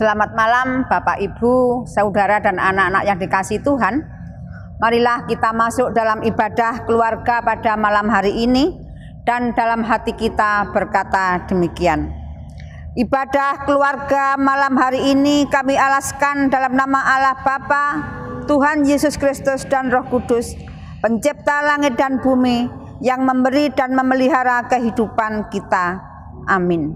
Selamat malam Bapak Ibu, saudara dan anak-anak yang dikasihi Tuhan. Marilah kita masuk dalam ibadah keluarga pada malam hari ini dan dalam hati kita berkata demikian. Ibadah keluarga malam hari ini kami alaskan dalam nama Allah Bapa, Tuhan Yesus Kristus dan Roh Kudus, pencipta langit dan bumi, yang memberi dan memelihara kehidupan kita. Amin.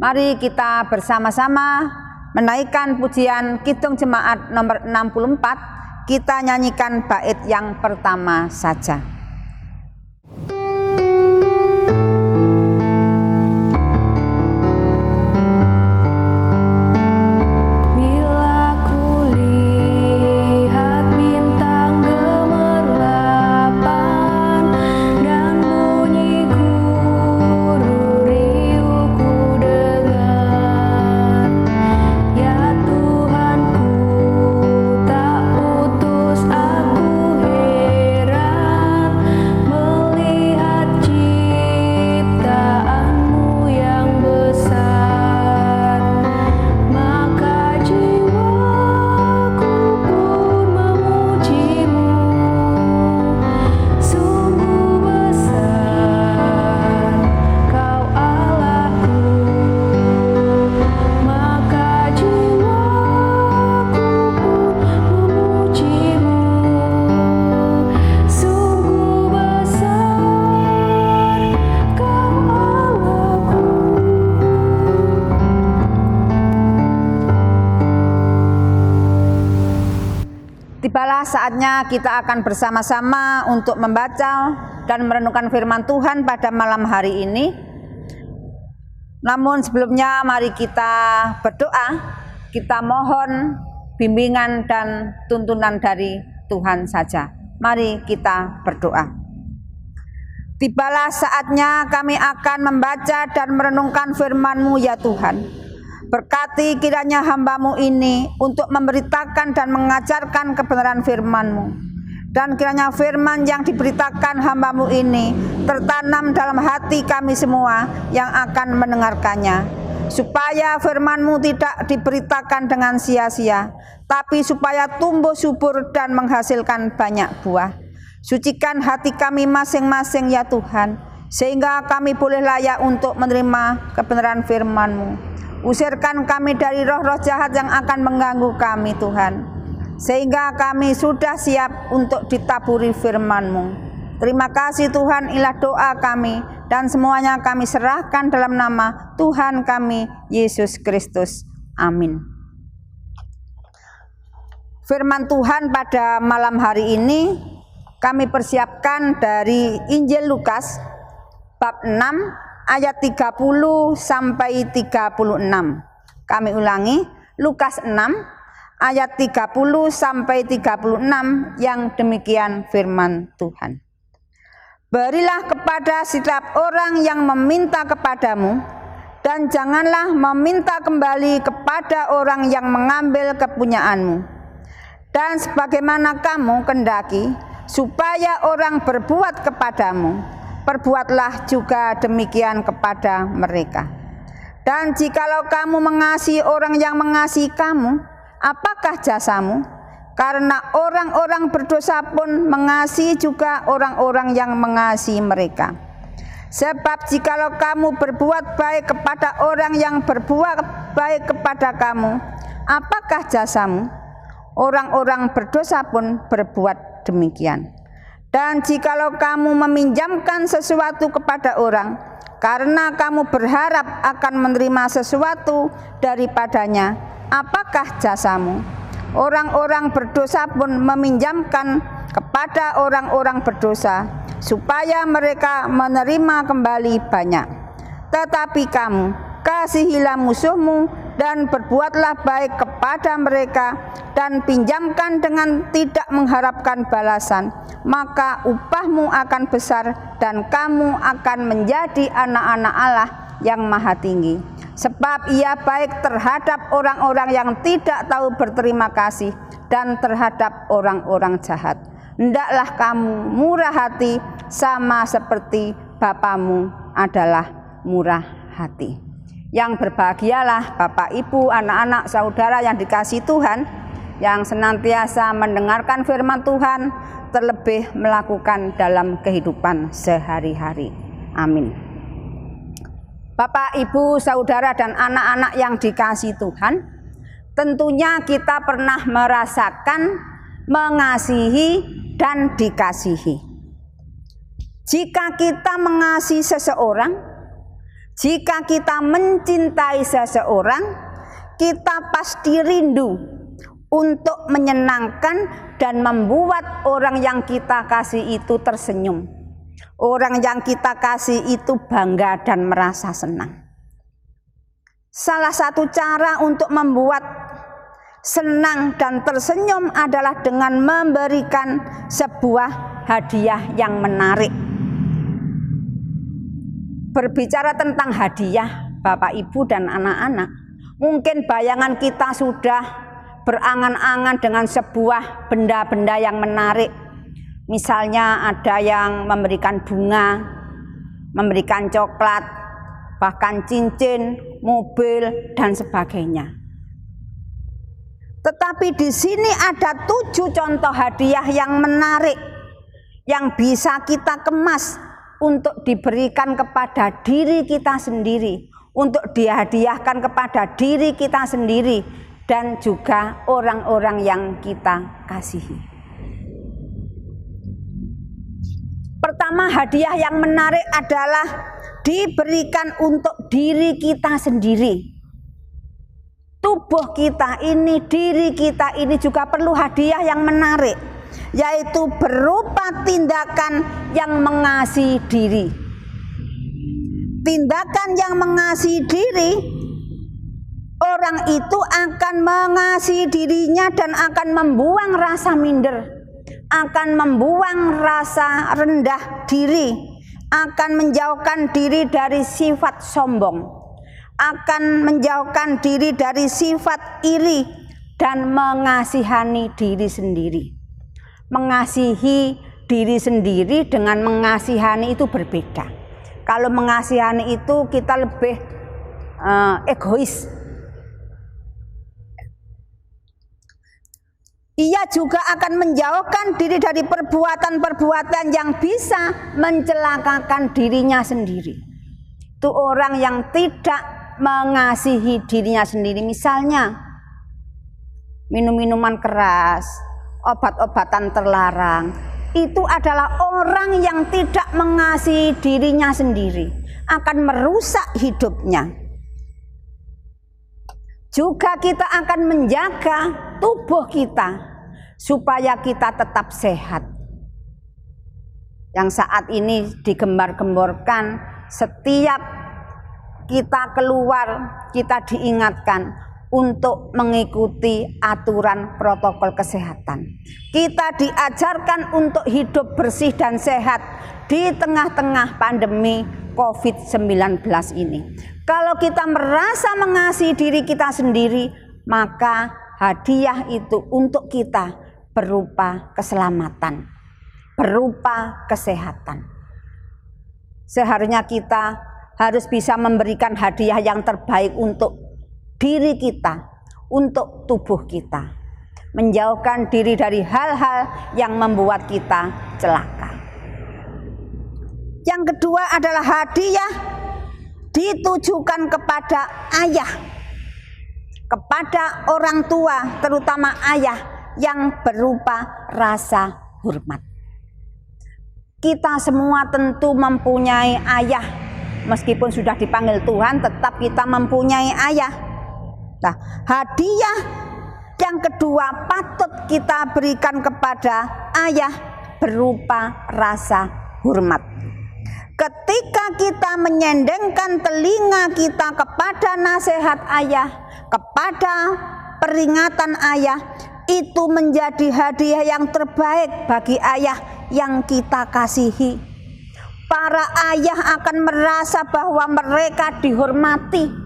Mari kita bersama-sama menaikkan pujian Kidung Jemaat nomor 64. Kita nyanyikan bait yang pertama saja. Tibalah saatnya kita akan bersama-sama untuk membaca dan merenungkan firman Tuhan pada malam hari ini. Namun sebelumnya mari kita berdoa, kita mohon bimbingan dan tuntunan dari Tuhan saja. Mari kita berdoa. Tibalah saatnya kami akan membaca dan merenungkan firman-Mu ya Tuhan. Berkati kiranya hamba-Mu ini untuk memberitakan dan mengajarkan kebenaran firman-Mu. Dan kiranya firman yang diberitakan hamba-Mu ini tertanam dalam hati kami semua yang akan mendengarkannya. Supaya firman-Mu tidak diberitakan dengan sia-sia, tapi supaya tumbuh subur dan menghasilkan banyak buah. Sucikan hati kami masing-masing ya Tuhan, sehingga kami boleh layak untuk menerima kebenaran firman-Mu. Usirkan kami dari roh-roh jahat yang akan mengganggu kami Tuhan, sehingga kami sudah siap untuk ditaburi firman-Mu. Terima kasih Tuhan, inilah doa kami dan semuanya kami serahkan dalam nama Tuhan kami Yesus Kristus. Amin. Firman Tuhan pada malam hari ini kami persiapkan dari Injil Lukas bab 6 ayat 30 sampai 36. Kami ulangi, Lukas 6 ayat 30 sampai 36 yang demikian firman Tuhan. Berilah kepada setiap orang yang meminta kepadamu, dan janganlah meminta kembali kepada orang yang mengambil kepunyaanmu. Dan sebagaimana kamu kendaki supaya orang berbuat kepadamu, perbuatlah juga demikian kepada mereka. Dan jikalau kamu mengasihi orang yang mengasihi kamu, apakah jasamu? Karena orang-orang berdosa pun mengasihi juga orang-orang yang mengasihi mereka. Sebab jikalau kamu berbuat baik kepada orang yang berbuat baik kepada kamu, apakah jasamu? Orang-orang berdosa pun berbuat demikian. Dan jikalau kamu meminjamkan sesuatu kepada orang, karena kamu berharap akan menerima sesuatu daripadanya, apakah jasamu? Orang-orang berdosa pun meminjamkan kepada orang-orang berdosa, supaya mereka menerima kembali banyak. Tetapi kamu, kasihilah musuhmu dan berbuatlah baik kepada mereka, dan pinjamkan dengan tidak mengharapkan balasan, maka upahmu akan besar dan kamu akan menjadi anak-anak Allah yang maha tinggi. Sebab ia baik terhadap orang-orang yang tidak tahu berterima kasih dan terhadap orang-orang jahat. Hendaklah kamu murah hati sama seperti Bapamu adalah murah hati. Yang berbahagialah Bapak, Ibu, anak-anak, saudara yang dikasihi Tuhan, yang senantiasa mendengarkan firman Tuhan, terlebih melakukan dalam kehidupan sehari-hari. Amin. Bapak, Ibu, saudara, dan anak-anak yang dikasihi Tuhan, tentunya kita pernah merasakan mengasihi dan dikasihi. Jika kita mengasihi seseorang, jika kita mencintai seseorang, kita pasti rindu untuk menyenangkan dan membuat orang yang kita kasih itu tersenyum. Orang yang kita kasih itu bangga dan merasa senang. Salah satu cara untuk membuat senang dan tersenyum adalah dengan memberikan sebuah hadiah yang menarik. Berbicara tentang hadiah, Bapak, Ibu, dan anak-anak, mungkin bayangan kita sudah berangan-angan dengan sebuah benda-benda yang menarik. Misalnya ada yang memberikan bunga, memberikan coklat, bahkan cincin, mobil, dan sebagainya. Tetapi di sini ada 7 contoh hadiah yang menarik yang bisa kita kemas untuk diberikan kepada diri kita sendiri, untuk dihadiahkan kepada diri kita sendiri, dan juga orang-orang yang kita kasihi. Pertama, hadiah yang menarik adalah diberikan untuk diri kita sendiri. Tubuh kita ini, diri kita ini juga perlu hadiah yang menarik, yaitu berupa tindakan yang mengasihi diri. Tindakan yang mengasihi diri, orang itu akan mengasihi dirinya dan akan membuang rasa minder, akan membuang rasa rendah diri, akan menjauhkan diri dari sifat sombong, akan menjauhkan diri dari sifat iri, dan mengasihani diri sendiri. Mengasihi diri sendiri dengan mengasihani itu berbeda. Kalau mengasihani itu kita lebih egois. Ia juga akan menjauhkan diri dari perbuatan-perbuatan yang bisa mencelakakan dirinya sendiri. Itu orang yang tidak mengasihi dirinya sendiri, misalnya minum-minuman keras, obat-obatan terlarang, itu adalah orang yang tidak mengasihi dirinya sendiri, akan merusak hidupnya. Juga kita akan menjaga tubuh kita supaya kita tetap sehat. Yang saat ini digembar-gemborkan, setiap kita keluar, kita diingatkan untuk mengikuti aturan protokol kesehatan. Kita diajarkan untuk hidup bersih dan sehat di tengah-tengah pandemi COVID-19 ini. Kalau kita merasa mengasihi diri kita sendiri, maka hadiah itu untuk kita berupa keselamatan, berupa kesehatan. Seharusnya kita harus bisa memberikan hadiah yang terbaik untuk diri kita, untuk tubuh kita, menjauhkan diri dari hal-hal yang membuat kita celaka. Yang kedua adalah hadiah ditujukan kepada ayah, kepada orang tua, terutama ayah, yang berupa rasa hormat. Kita semua tentu mempunyai ayah, meskipun sudah dipanggil Tuhan, tetap kita mempunyai ayah. Nah, hadiah yang kedua patut kita berikan kepada ayah berupa rasa hormat. Ketika kita menyendengkan telinga kita kepada nasihat ayah, kepada peringatan ayah, itu menjadi hadiah yang terbaik bagi ayah yang kita kasihi. Para ayah akan merasa bahwa mereka dihormati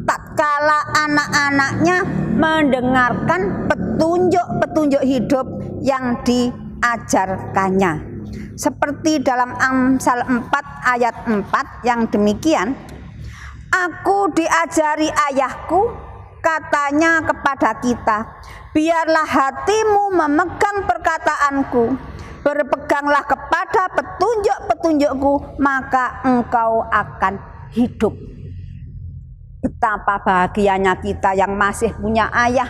tatkala anak-anaknya mendengarkan petunjuk-petunjuk hidup yang diajarkannya. Seperti dalam Amsal 4 ayat 4 yang demikian, Aku diajari ayahku, katanya kepada kita, biarlah hatimu memegang perkataanku, berpeganglah kepada petunjuk-petunjukku, maka engkau akan hidup. Betapa bahagianya kita yang masih punya ayah,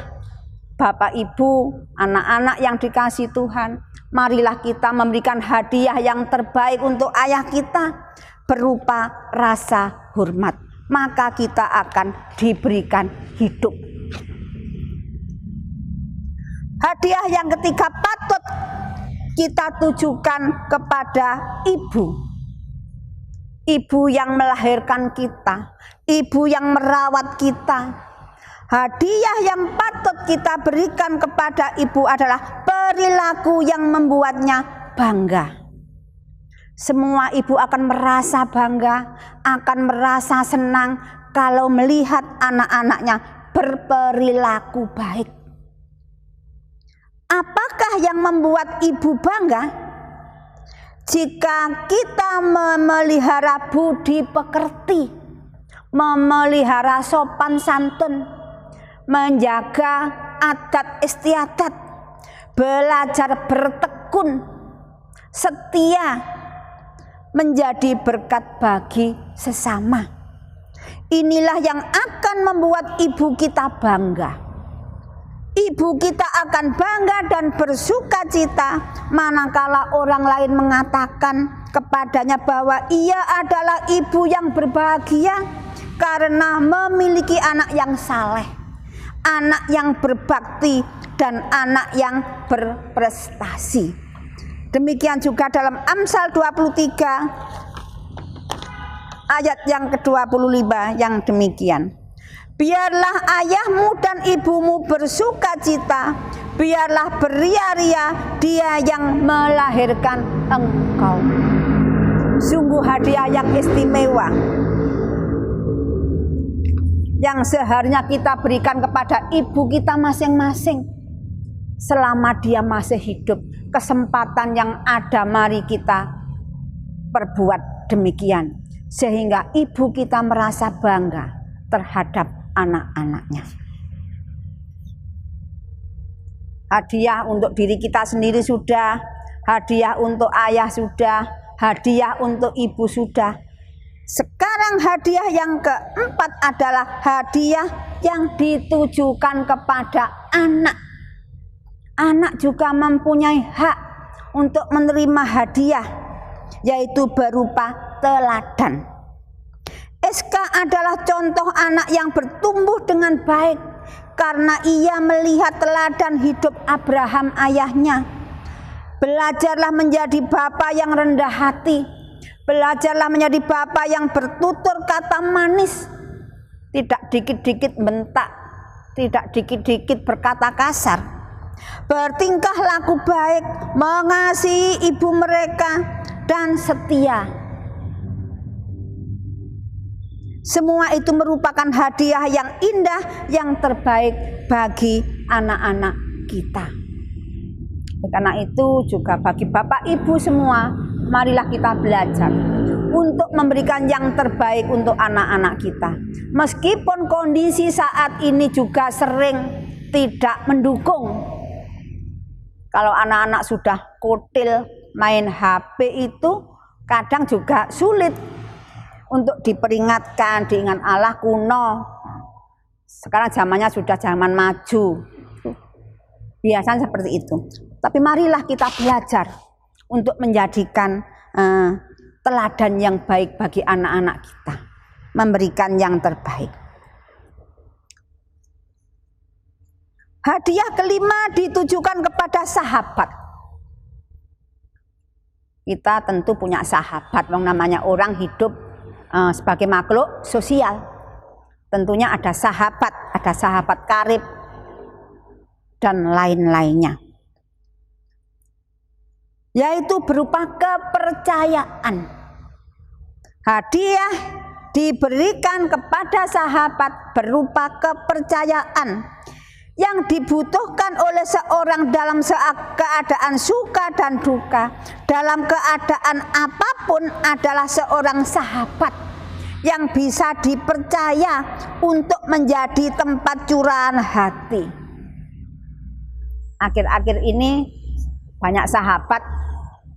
bapak, ibu, anak-anak yang dikasih Tuhan. Marilah kita memberikan hadiah yang terbaik untuk ayah kita berupa rasa hormat, maka kita akan diberikan hidup. Hadiah yang ketiga patut kita tujukan kepada ibu. Ibu yang melahirkan kita, ibu yang merawat kita. Hadiah yang patut kita berikan kepada ibu adalah perilaku yang membuatnya bangga. Semua ibu akan merasa bangga, akan merasa senang kalau melihat anak-anaknya berperilaku baik. Apakah yang membuat ibu bangga? Jika kita memelihara budi pekerti, memelihara sopan santun, menjaga adat istiadat, belajar bertekun, setia, menjadi berkat bagi sesama. Inilah yang akan membuat ibu kita bangga. Ibu kita akan bangga dan bersuka cita manakala orang lain mengatakan kepadanya bahwa ia adalah ibu yang berbahagia karena memiliki anak yang saleh, anak yang berbakti, dan anak yang berprestasi. Demikian juga dalam Amsal 23 ayat yang ke-25 yang demikian. Biarlah ayahmu dan ibumu bersuka cita, biarlah beria-ria dia yang melahirkan engkau. Sungguh hadiah yang istimewa yang seharusnya kita berikan kepada ibu kita masing-masing selama dia masih hidup. Kesempatan yang ada, mari kita perbuat demikian sehingga ibu kita merasa bangga terhadap anak-anaknya. Hadiah untuk diri kita sendiri sudah, hadiah untuk ayah sudah, hadiah untuk ibu sudah. Sekarang hadiah yang keempat adalah hadiah yang ditujukan kepada anak. Anak juga mempunyai hak untuk menerima hadiah, yaitu berupa teladan. Iska adalah contoh anak yang bertumbuh dengan baik karena ia melihat teladan hidup Abraham ayahnya. Belajarlah menjadi bapa yang rendah hati. Belajarlah menjadi bapa yang bertutur kata manis. Tidak dikit-dikit bentak, tidak dikit-dikit berkata kasar. Bertingkah laku baik, mengasihi ibu mereka, dan setia. Semua itu merupakan hadiah yang indah, yang terbaik bagi anak-anak kita. Karena itu juga bagi bapak ibu semua, marilah kita belajar untuk memberikan yang terbaik untuk anak-anak kita. Meskipun kondisi saat ini juga sering tidak mendukung. Kalau anak-anak sudah kutil main HP itu kadang juga sulit untuk diperingatkan, diingat Allah kuno. Sekarang zamannya sudah zaman maju. Biasanya seperti itu. Tapi marilah kita belajar untuk menjadikan teladan yang baik bagi anak-anak kita. Memberikan yang terbaik. Hadiah kelima ditujukan kepada sahabat. Kita tentu punya sahabat, namanya orang hidup sebagai makhluk sosial. Tentunya ada sahabat karib, dan lain-lainnya. Yaitu berupa kepercayaan. Hadiah diberikan kepada sahabat berupa kepercayaan yang dibutuhkan oleh seorang dalam keadaan suka dan duka, dalam keadaan apapun adalah seorang sahabat yang bisa dipercaya untuk menjadi tempat curahan hati. Akhir-akhir ini banyak sahabat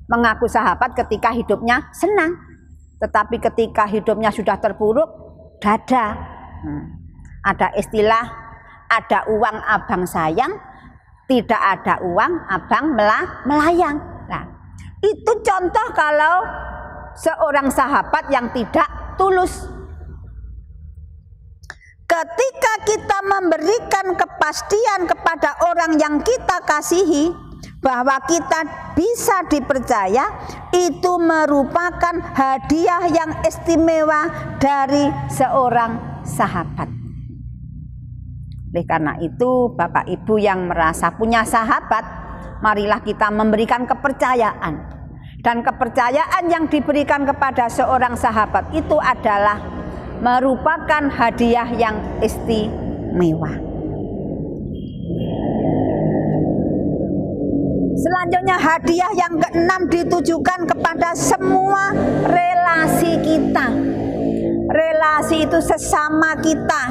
mengaku sahabat ketika hidupnya senang, tetapi ketika hidupnya sudah terpuruk, dada. Ada istilah, ada uang abang sayang, tidak ada uang abang melayang. Nah, itu contoh kalau seorang sahabat yang tidak tulus. Ketika kita memberikan kepastian kepada orang yang kita kasihi bahwa kita bisa dipercaya, itu merupakan hadiah yang istimewa dari seorang sahabat. Oleh karena itu, Bapak Ibu yang merasa punya sahabat, marilah kita memberikan kepercayaan. Dan kepercayaan yang diberikan kepada seorang sahabat itu adalah merupakan hadiah yang istimewa. Selanjutnya, hadiah yang keenam ditujukan kepada semua relasi kita. Relasi itu sesama kita,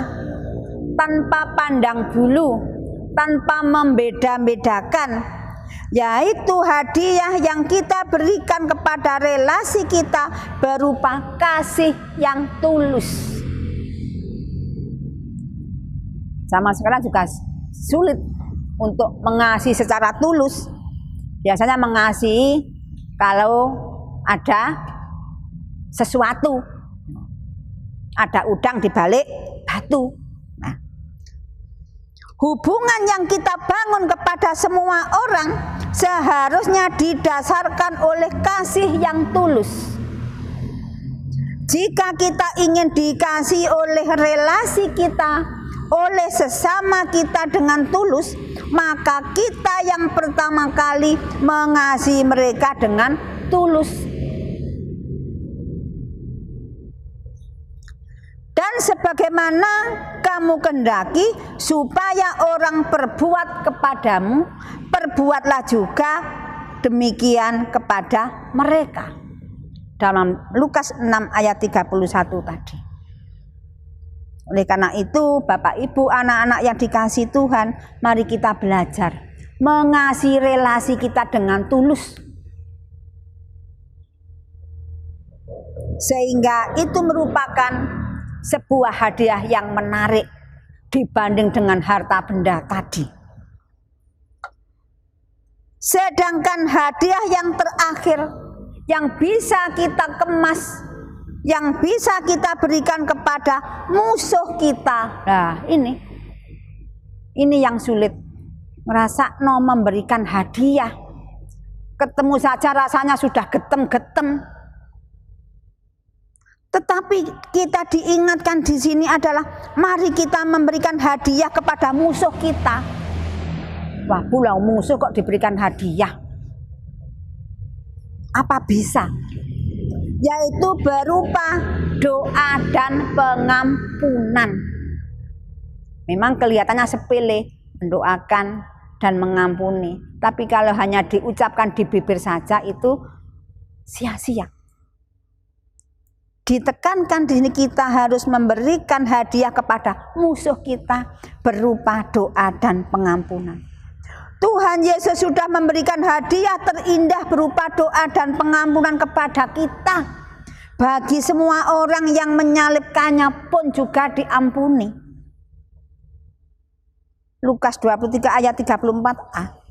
tanpa pandang bulu, tanpa membeda-bedakan, yaitu hadiah yang kita berikan kepada relasi kita berupa kasih yang tulus. Zaman sekarang juga sulit untuk mengasihi secara tulus. Biasanya mengasihi kalau ada sesuatu, ada udang di balik batu. Hubungan yang kita bangun kepada semua orang seharusnya didasarkan oleh kasih yang tulus. Jika kita ingin dikasihi oleh relasi kita, oleh sesama kita dengan tulus, maka kita yang pertama kali mengasihi mereka dengan tulus. Dan sebagaimana kamu kehendaki supaya orang berbuat kepadamu, perbuatlah juga demikian kepada mereka. Dalam Lukas 6 ayat 31 tadi. Oleh karena itu, Bapak Ibu, anak-anak yang dikasihi Tuhan, mari kita belajar mengasihi relasi kita dengan tulus. Sehingga itu merupakan sebuah hadiah yang menarik dibanding dengan harta benda tadi. Sedangkan hadiah yang terakhir yang bisa kita kemas, yang bisa kita berikan kepada musuh kita. Nah, ini yang sulit. Ngerasa memberikan hadiah, ketemu saja rasanya sudah getem-getem. Tetapi kita diingatkan di sini adalah mari kita memberikan hadiah kepada musuh kita. Wah, pulau musuh kok diberikan hadiah? Apa bisa? Yaitu berupa doa dan pengampunan. Memang kelihatannya sepele, mendoakan dan mengampuni. Tapi kalau hanya diucapkan di bibir saja itu sia-sia. Ditekankan di sini kita harus memberikan hadiah kepada musuh kita berupa doa dan pengampunan. Tuhan Yesus sudah memberikan hadiah terindah berupa doa dan pengampunan kepada kita. Bagi semua orang yang menyalibkannya pun juga diampuni. Lukas 23 ayat 34a.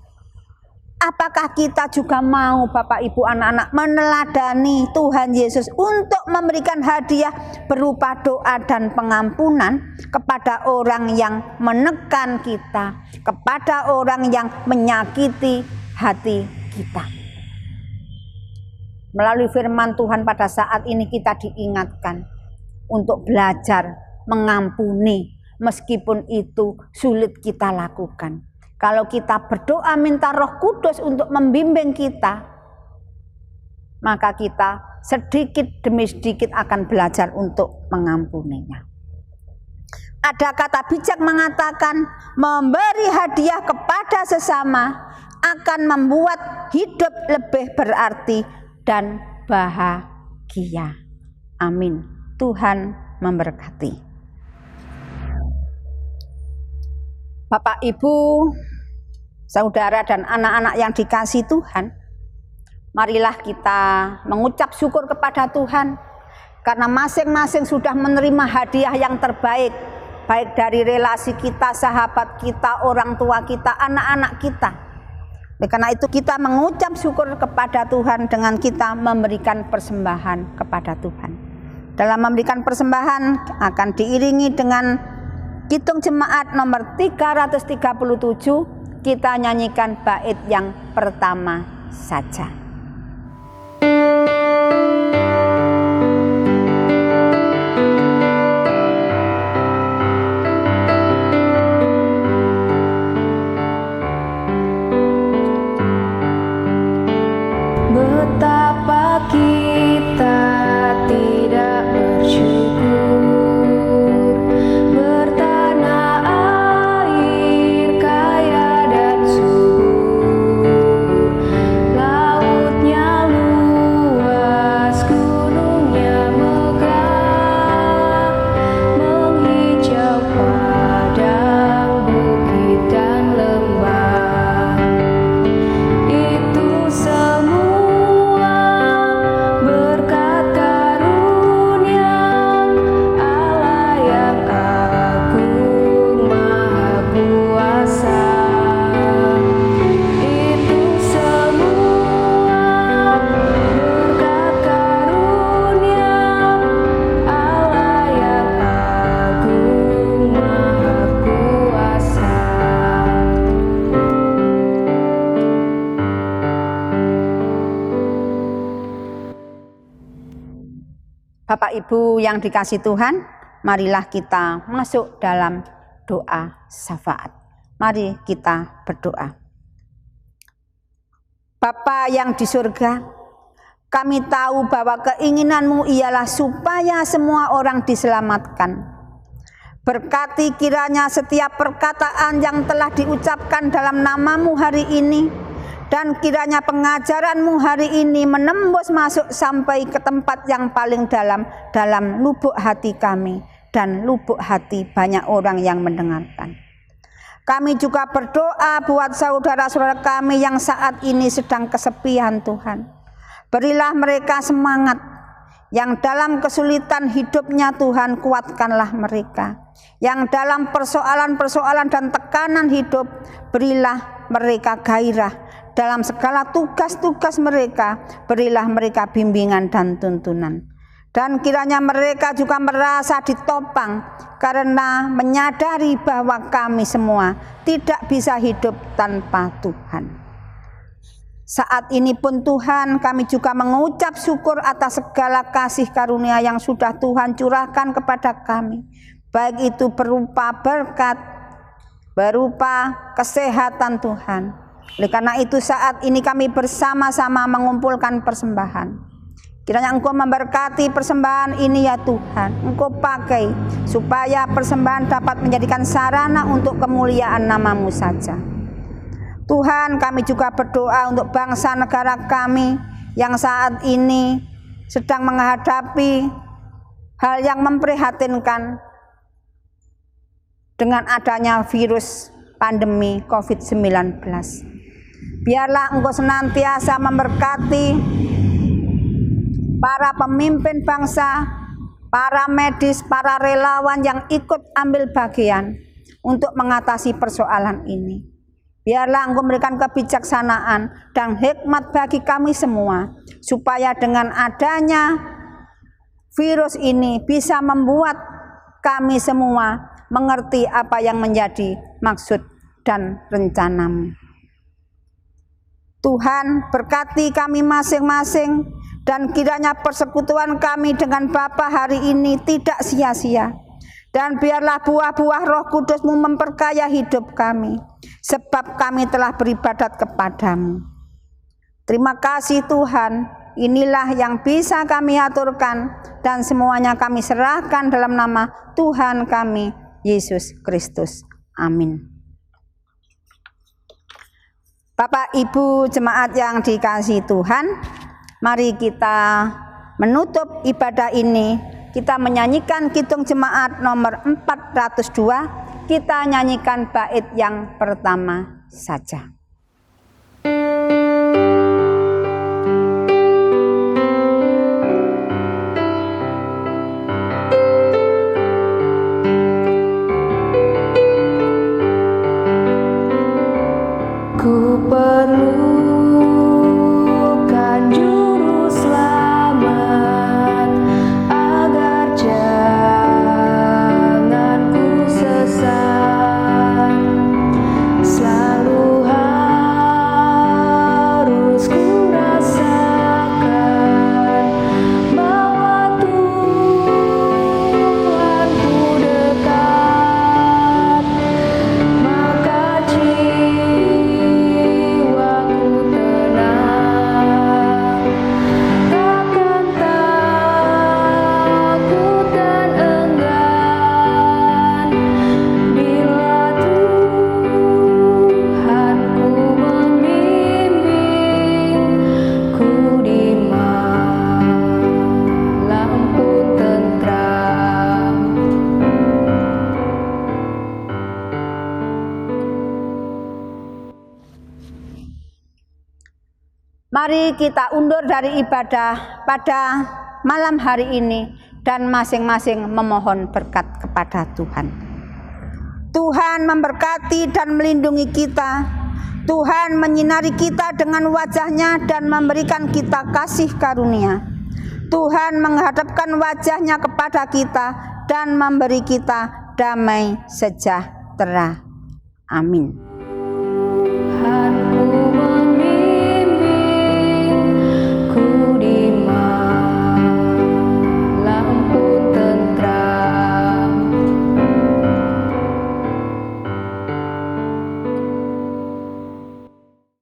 Apakah kita juga mau, Bapak Ibu anak-anak, meneladani Tuhan Yesus untuk memberikan hadiah berupa doa dan pengampunan kepada orang yang menekan kita, kepada orang yang menyakiti hati kita. Melalui firman Tuhan pada saat ini kita diingatkan untuk belajar mengampuni meskipun itu sulit kita lakukan. Kalau kita berdoa minta Roh Kudus untuk membimbing kita, maka kita sedikit demi sedikit akan belajar untuk mengampuninya. Ada kata bijak mengatakan, memberi hadiah kepada sesama akan membuat hidup lebih berarti dan bahagia. Amin. Tuhan memberkati. Bapak, Ibu, saudara dan anak-anak yang dikasihi Tuhan, marilah kita mengucap syukur kepada Tuhan karena masing-masing sudah menerima hadiah yang terbaik, baik dari relasi kita, sahabat kita, orang tua kita, anak-anak kita. Karena itu kita mengucap syukur kepada Tuhan dengan kita memberikan persembahan kepada Tuhan. Dalam memberikan persembahan akan diiringi dengan Kidung Jemaat nomor 337, kita nyanyikan bait yang pertama saja. Betapa kita tidak bersyukur, bertanah air kaya dan subur, lautnya luas, gunungnya megah, menghijau padang, bukit dan lembah. Itu semua berkat karunia Allah yang agung maha kuasa. Itu semua berkat karunia Allah yang agung maha kuasa. Bapak Ibu yang dikasihi Tuhan, marilah kita masuk dalam doa syafaat. Mari kita berdoa. Bapa yang di surga, kami tahu bahwa keinginan-Mu ialah supaya semua orang diselamatkan. Berkati kiranya setiap perkataan yang telah diucapkan dalam nama-Mu hari ini, dan kiranya pengajaran-Mu hari ini menembus masuk sampai ke tempat yang paling dalam lubuk hati kami dan lubuk hati banyak orang yang mendengarkan. Kami juga berdoa buat saudara-saudara kami yang saat ini sedang kesepian Tuhan. Berilah mereka semangat, yang dalam kesulitan hidupnya Tuhan kuatkanlah mereka. Yang dalam persoalan-persoalan dan tekanan hidup berilah mereka gairah. Dalam segala tugas-tugas mereka, berilah mereka bimbingan dan tuntunan. Dan kiranya mereka juga merasa ditopang karena menyadari bahwa kami semua tidak bisa hidup tanpa Tuhan. Saat ini pun Tuhan, kami juga mengucap syukur atas segala kasih karunia yang sudah Tuhan curahkan kepada kami. Baik itu berupa berkat, berupa kesehatan Tuhan. Oleh karena itu saat ini kami bersama-sama mengumpulkan persembahan. Kiranya Engkau memberkati persembahan ini ya Tuhan. Engkau pakai supaya persembahan dapat menjadikan sarana untuk kemuliaan nama-Mu saja. Tuhan, kami juga berdoa untuk bangsa negara kami yang saat ini sedang menghadapi hal yang memprihatinkan dengan adanya virus pandemi COVID-19. Biarlah Engkau senantiasa memberkati para pemimpin bangsa, para medis, para relawan yang ikut ambil bagian untuk mengatasi persoalan ini. Biarlah Engkau memberikan kebijaksanaan dan hikmat bagi kami semua, supaya dengan adanya virus ini bisa membuat kami semua mengerti apa yang menjadi maksud dan rencana-Mu. Tuhan, berkati kami masing-masing, dan kiranya persekutuan kami dengan Bapa hari ini tidak sia-sia. Dan biarlah buah-buah Roh Kudus-Mu memperkaya hidup kami, sebab kami telah beribadat kepada-Mu. Terima kasih Tuhan, inilah yang bisa kami aturkan, dan semuanya kami serahkan dalam nama Tuhan kami, Yesus Kristus. Amin. Bapak Ibu jemaat yang dikasihi Tuhan, mari kita menutup ibadah ini kita menyanyikan Kidung Jemaat nomor 402. Kita nyanyikan bait yang pertama saja. Ku perlukan juru selamat agar jangan ku sesat. Selalu harus ku rasakan bahwa Tuhanku dekat, maka jiwaku tenang, takkan takut dan enggan bila Tuhanku membimbingku di malamku tentram. Mari kita undur dari ibadah pada malam hari ini dan masing-masing memohon berkat kepada Tuhan. Tuhan memberkati dan melindungi kita. Tuhan menyinari kita dengan wajah-Nya dan memberikan kita kasih karunia. Tuhan menghadapkan wajah-Nya kepada kita dan memberi kita damai sejahtera. Amin.